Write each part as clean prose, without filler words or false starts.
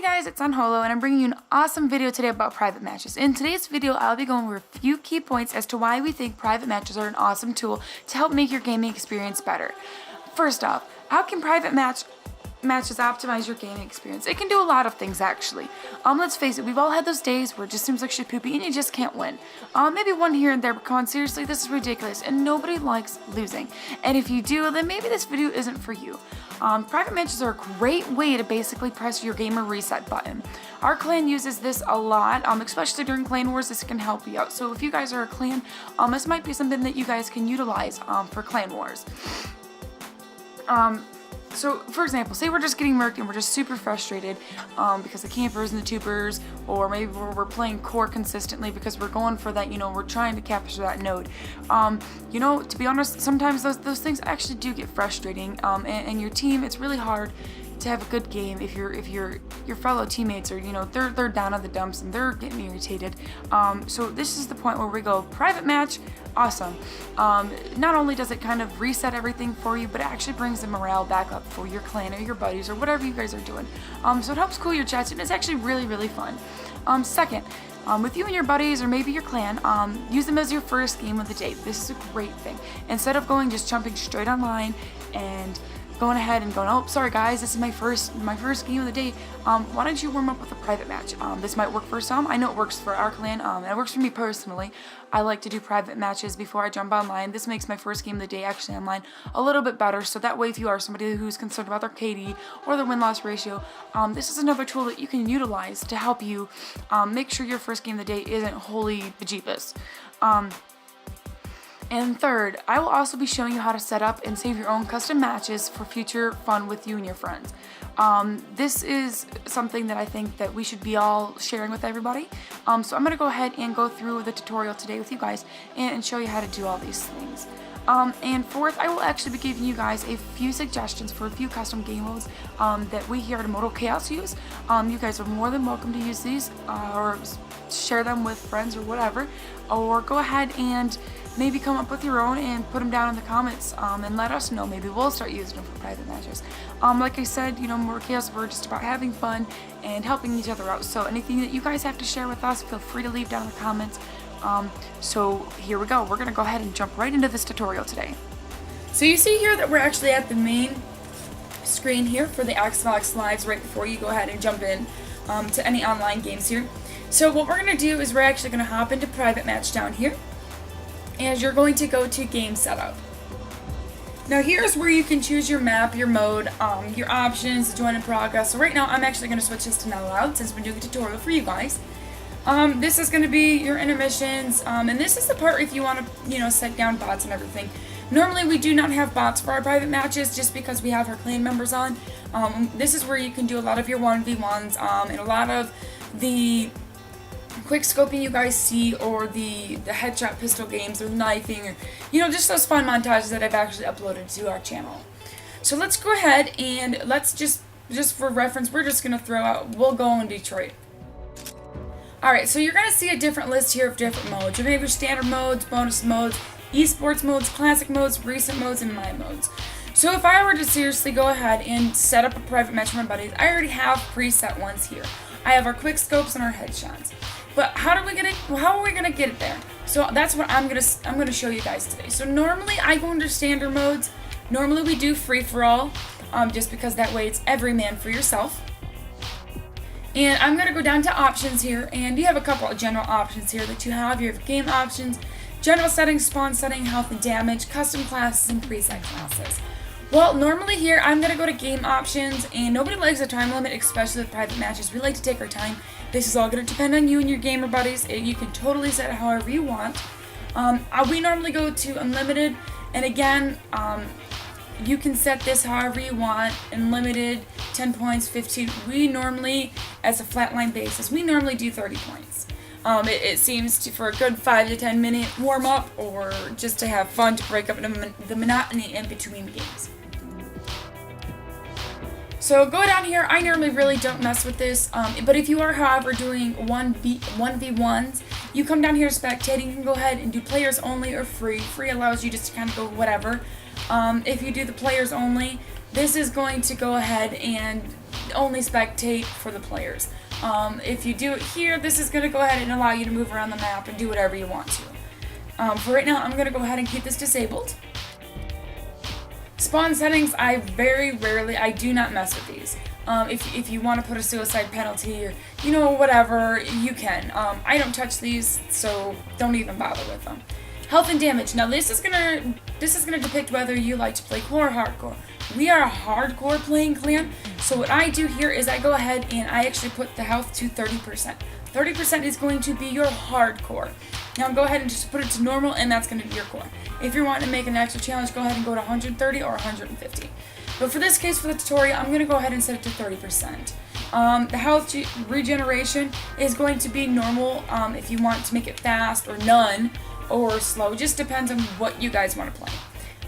guys, it's Unholo, and I'm bringing you an awesome video today about private matches. In today's video, I'll be going over a few key points as to why we think private matches are an awesome tool to help make your gaming experience better. First off, how can private matches optimize your gaming experience? It can do a lot of things, actually. Let's face it, we've all had those days where it just seems like shit poopy and you just can't win. Maybe one here and there, but come on, seriously, this is ridiculous, and nobody likes losing. And if you do, then maybe this video isn't for you. Private matches are a great way to basically press your gamer reset button. Our clan uses this a lot, especially during clan wars. This can help you out. So if you guys are a clan, this might be something that you guys can utilize for clan wars. So, for example, say we're just getting murked and we're just super frustrated because the campers and the tubers, or maybe we're playing core consistently because we're going for that, we're trying to capture that node. To be honest, sometimes those things actually do get frustrating, and your team, it's really hard to have a good game if your fellow teammates are, they're down in the dumps and they're getting irritated. So this is the point where we go private match. Awesome. Not only does it kind of reset everything for you, but it actually brings the morale back up for your clan or your buddies or whatever you guys are doing. So it helps cool your chats, and it's actually really, really fun. Second, with you and your buddies or maybe your clan, use them as your first game of the day. This is a great thing. Instead of jumping straight online and going ahead and going, oh, sorry guys, this is my first game of the day, why don't you warm up with a private match? This might work for some. I know it works for our clan, and it works for me personally. I like to do private matches before I jump online. This makes my first game of the day actually online a little bit better, so that way if you are somebody who's concerned about their KD or their win-loss ratio, this is another tool that you can utilize to help you make sure your first game of the day isn't holy bejeebus. And third, I will also be showing you how to set up and save your own custom matches for future fun with you and your friends. This is something that I think that we should be all sharing with everybody. So I'm going to go ahead and go through the tutorial today with you guys and show you how to do all these things. And fourth, I will actually be giving you guys a few suggestions for a few custom game modes that we here at xImmortalChaosx use. You guys are more than welcome to use these or share them with friends or whatever, or go ahead and maybe come up with your own and put them down in the comments and let us know. Maybe we'll start using them for private matches. Like I said, XImmortalChaosx, we're just about having fun and helping each other out. So anything that you guys have to share with us, feel free to leave down in the comments. So here we go. We're going to go ahead and jump right into this tutorial today. So you see here that we're actually at the main screen here for the Xbox Lives right before you go ahead and jump in to any online games here. So what we're going to do is we're actually going to hop into private match down here. And you're going to go to game setup. Now here's where you can choose your map, your mode, your options, join in progress. So right now I'm actually going to switch this to not allowed since we're doing a tutorial for you guys. This is going to be your intermissions, and this is the part if you want to, set down bots and everything. Normally we do not have bots for our private matches just because we have our clan members on. This is where you can do a lot of your 1v1s and a lot of the quick scoping you guys see, or the headshot pistol games, or knifing, or just those fun montages that I've actually uploaded to our channel. So let's go ahead and let's just for reference, we're just gonna throw out, we'll go in Detroit. Alright, so you're gonna see a different list here of different modes. You're gonna have your standard modes, bonus modes, esports modes, classic modes, recent modes, and my modes. So if I were to seriously go ahead and set up a private match with my buddies, I already have preset ones here. I have our quick scopes and our headshots. But how are we gonna get it there? So that's what I'm gonna show you guys today. So normally I go into standard modes. Normally we do free for all, just because that way it's every man for yourself. And I'm gonna go down to options here, and you have a couple of general options here that you have. You have game options, general settings, spawn setting, health and damage, custom classes, and preset classes. Well, normally here, I'm going to go to game options, and nobody likes a time limit, especially with private matches. We like to take our time. This is all going to depend on you and your gamer buddies. You can totally set it however you want. We normally go to unlimited, and again, you can set this however you want. Unlimited, 10 points, 15. We normally, as a flatline basis, we normally do 30 points. It seems for a good 5 to 10 minute warm up, or just to have fun to break up the monotony in between games. So go down here. I normally really don't mess with this, but if you are, however, doing 1v1s, you come down here spectating. You can go ahead and do players only or free. Free allows you just to kind of go whatever. If you do the players only, this is going to go ahead and only spectate for the players. If you do it here, this is going to go ahead and allow you to move around the map and do whatever you want to. For right now, I'm going to go ahead and keep this disabled. Spawn settings, I very rarely, I do not mess with these. If you want to put a suicide penalty or, you know, whatever, you can. I don't touch these, so don't even bother with them. Health and damage. Now this is gonna depict whether you like to play core or hardcore. We are a hardcore playing clan, so what I do here is I go ahead and I actually put the health to 30%. 30% is going to be your hardcore. Now go ahead and just put it to normal, and that's going to be your core. If you're wanting to make an extra challenge, go ahead and go to 130 or 150. But for this case, for the tutorial, I'm going to go ahead and set it to 30%. The health regeneration is going to be normal if you want to make it fast or none or slow. Just depends on what you guys want to play.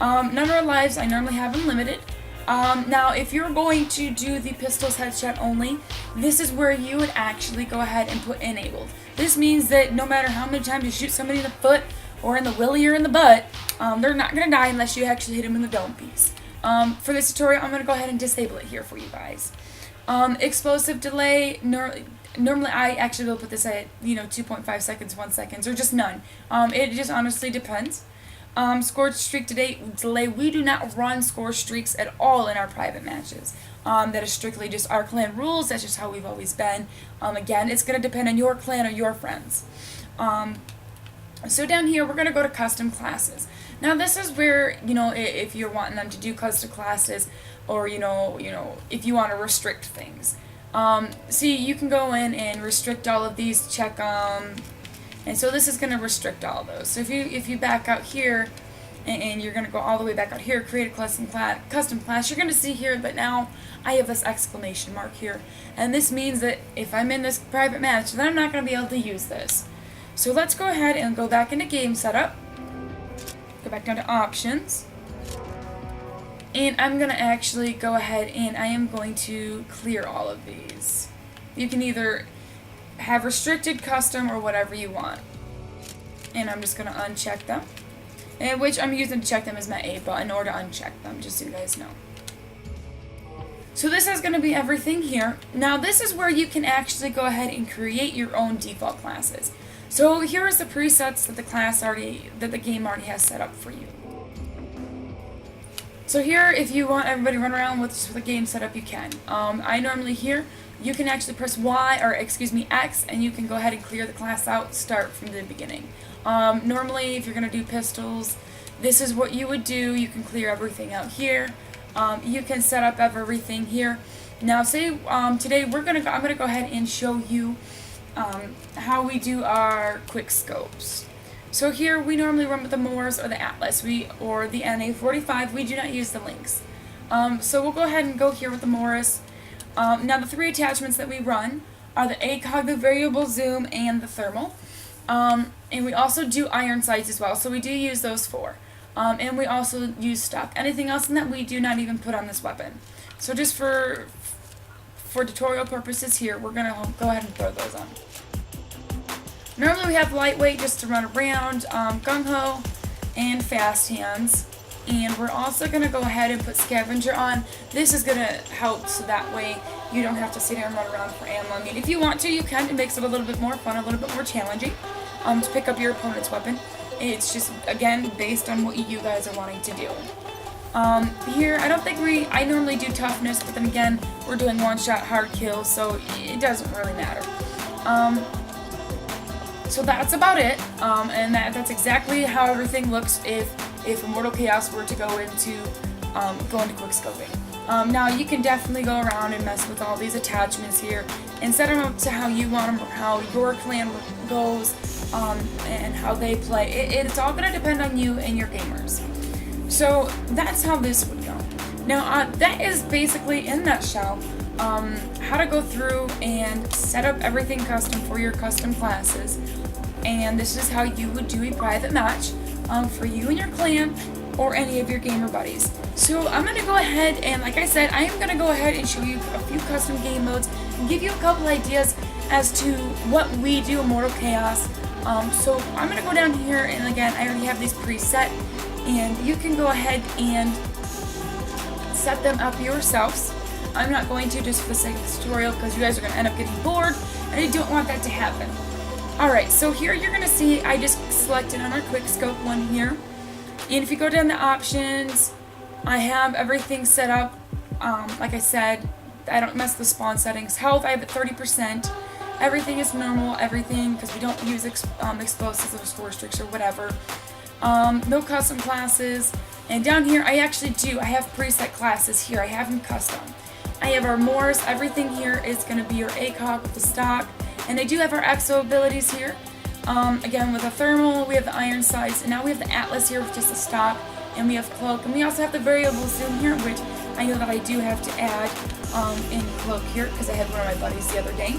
Number of lives, I normally have unlimited. Now, if you're going to do the pistols headshot only, this is where you would actually go ahead and put enabled. This means that no matter how many times you shoot somebody in the foot or in the willy or in the butt, they're not going to die unless you actually hit them in the dome piece. For this tutorial, I'm going to go ahead and disable it here for you guys. Explosive delay, normally I actually will put this at, 2.5 seconds, 1 second, or just none. It just honestly depends. Score streak delay, we do not run score streaks at all in our private matches. That is strictly just our clan rules. That's just how we've always been. Again, it's going to depend on your clan or your friends. So down here, we're going to go to custom classes. Now this is where, if you're wanting them to do custom classes, or, if you want to restrict things. See, you can go in and restrict all of these, check and so this is going to restrict all of those. So if you back out here, and you're going to go all the way back out here, create a custom class, you're going to see here that now I have this exclamation mark here. And this means that if I'm in this private match, then I'm not going to be able to use this. So let's go ahead and go back into game setup. Go back down to options. And I'm going to actually go ahead and I am going to clear all of these. You can either have restricted, custom, or whatever you want. And I'm just going to uncheck them. And which I'm using to check them as my A button or to uncheck them, just so you guys know. So this is going to be everything here. Now this is where you can actually go ahead and create your own default classes. So here is the presets that the game already has set up for you. So here, if you want everybody to run around with the game set up, you can. I normally here, you can actually press X, and you can go ahead and clear the class out, start from the beginning. Normally, if you're going to do pistols, this is what you would do. You can clear everything out here. You can set up everything here. Now, say today I'm going to go ahead and show you how we do our quick scopes. So here we normally run with the Morse or the Atlas or the NA45. We do not use the links. So we'll go ahead and go here with the Morse. Now the three attachments that we run are the ACOG, the variable zoom, and the thermal. And we also do iron sights as well, so we do use those four. And we also use stock. Anything else in that we do not even put on this weapon. So just for tutorial purposes here, we're going to go ahead and throw those on. Normally we have lightweight just to run around, gung-ho, and fast hands. And we're also going to go ahead and put scavenger on. This is going to help so that way you don't have to sit here and run around for ammo. I mean, if you want to, you can. It makes it a little bit more fun, a little bit more challenging to pick up your opponent's weapon. It's just, again, based on what you guys are wanting to do. Here, I normally do toughness, but then again, we're doing one-shot hard kills, so it doesn't really matter. So that's about it, and that's exactly how everything looks if Immortal Chaos were to go into quick scoping. Now you can definitely go around and mess with all these attachments here and set them up to how you want them or how your clan goes and how they play. It's all going to depend on you and your gamers. So that's how this would go. Now that is basically in a nutshell how to go through and set up everything custom for your custom classes. And this is how you would do a private match for you and your clan or any of your gamer buddies. So I'm going to go ahead and, like I said, I am going to go ahead and show you a few custom game modes and give you a couple ideas as to what we do in Immortal Chaos. So I'm going to go down here, and again, I already have these preset, and you can go ahead and set them up yourselves. I'm not going to just for the sake of this tutorial because you guys are going to end up getting bored, and I don't want that to happen. Alright, so here you're going to see I just selected on our quick scope one here. And if you go down to options, I have everything set up. Like I said, I don't mess with the spawn settings. Health, I have it 30%. Everything is normal, everything, because we don't use explosives or score streaks or whatever. No custom classes. And down here, I have preset classes here. I have them custom. I have our Moors. Everything here is going to be your ACOG with the stock. And I do have our exo abilities here. Again, with the thermal, we have the iron sights, and now we have the atlas here with just a stock, and we have cloak, and we also have the variable zoom here, which I know that I do have to add in cloak here because I had one of my buddies the other day.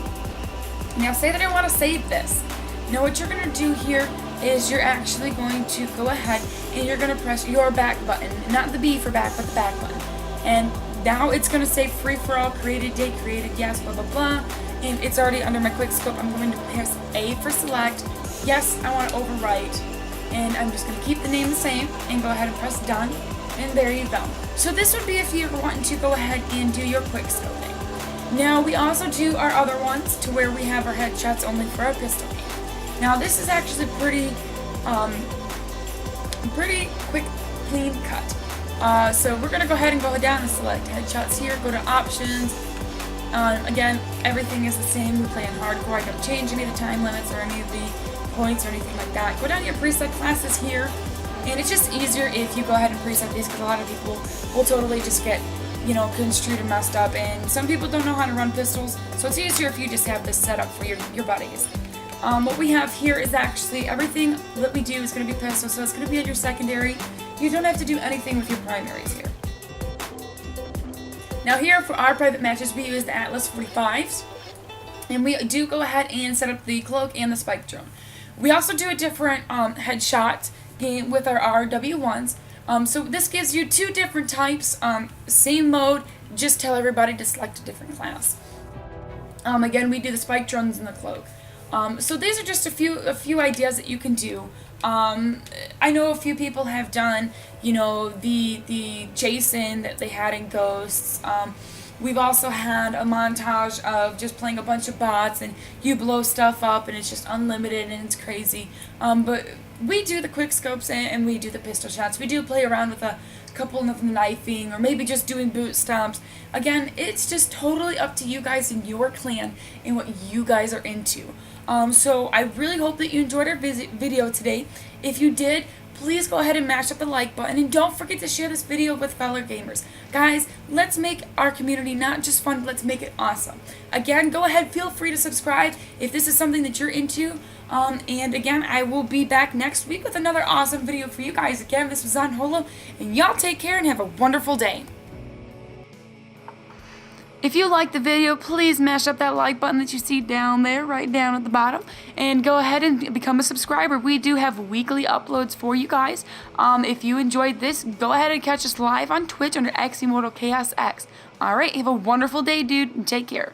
Now, say that I want to save this. Now, what you're going to do here is you're actually going to go ahead and you're going to press your back button, not the B for back, but the back button. And now it's going to say free for all, created date, created yes, blah blah blah. And it's already under my quick scope. I'm going to press A for select. Yes, I want to overwrite. And I'm just going to keep the name the same and go ahead and press done. And there you go. So this would be if you're wanting to go ahead and do your quick scoping. Now we also do our other ones to where we have our headshots only for our pistol game. Now this is actually pretty quick, clean cut. So we're going to go ahead and go down and select headshots here. Go to options. Again, everything is the same. We play in hardcore. I don't change any of the time limits or any of the points or anything like that. Go down to your preset classes here, and it's just easier if you go ahead and preset these because a lot of people will totally just get, you know, construed and messed up, and some people don't know how to run pistols, so it's easier if you just have this set up for your buddies. What we have here is actually everything that we do is going to be pistol, so it's going to be on your secondary. You don't have to do anything with your primaries here. Now here for our private matches, we use the Atlas 45s, and we do go ahead and set up the cloak and the spike drone. We also do a different headshot game with our RW1s. So this gives you two different types, same mode, just tell everybody to select a different class. Again, we do the spike drones and the cloak. So these are just a few ideas that you can do. I know a few people have done, you know, the Jason that they had in Ghosts. We've also had a montage of just playing a bunch of bots and you blow stuff up and it's just unlimited and it's crazy. But we do the quick scopes and we do the pistol shots. We do play around with a couple of knifing or maybe just doing boot stomps. Again, it's just totally up to you guys and your clan and what you guys are into. So I really hope that you enjoyed our video today. If you did, please go ahead and mash up the like button, and don't forget to share this video with fellow gamers. Guys, let's make our community not just fun, but let's make it awesome. Again, go ahead, feel free to subscribe if this is something that you're into. And again, I will be back next week with another awesome video for you guys. Again, this was on Holo, and y'all take care and have a wonderful day. If you liked the video, please mash up that like button that you see down there, right down at the bottom, and go ahead and become a subscriber. We do have weekly uploads for you guys. If you enjoyed this, go ahead and catch us live on Twitch under xImmortalChaosx. Alright, have a wonderful day, dude, and take care.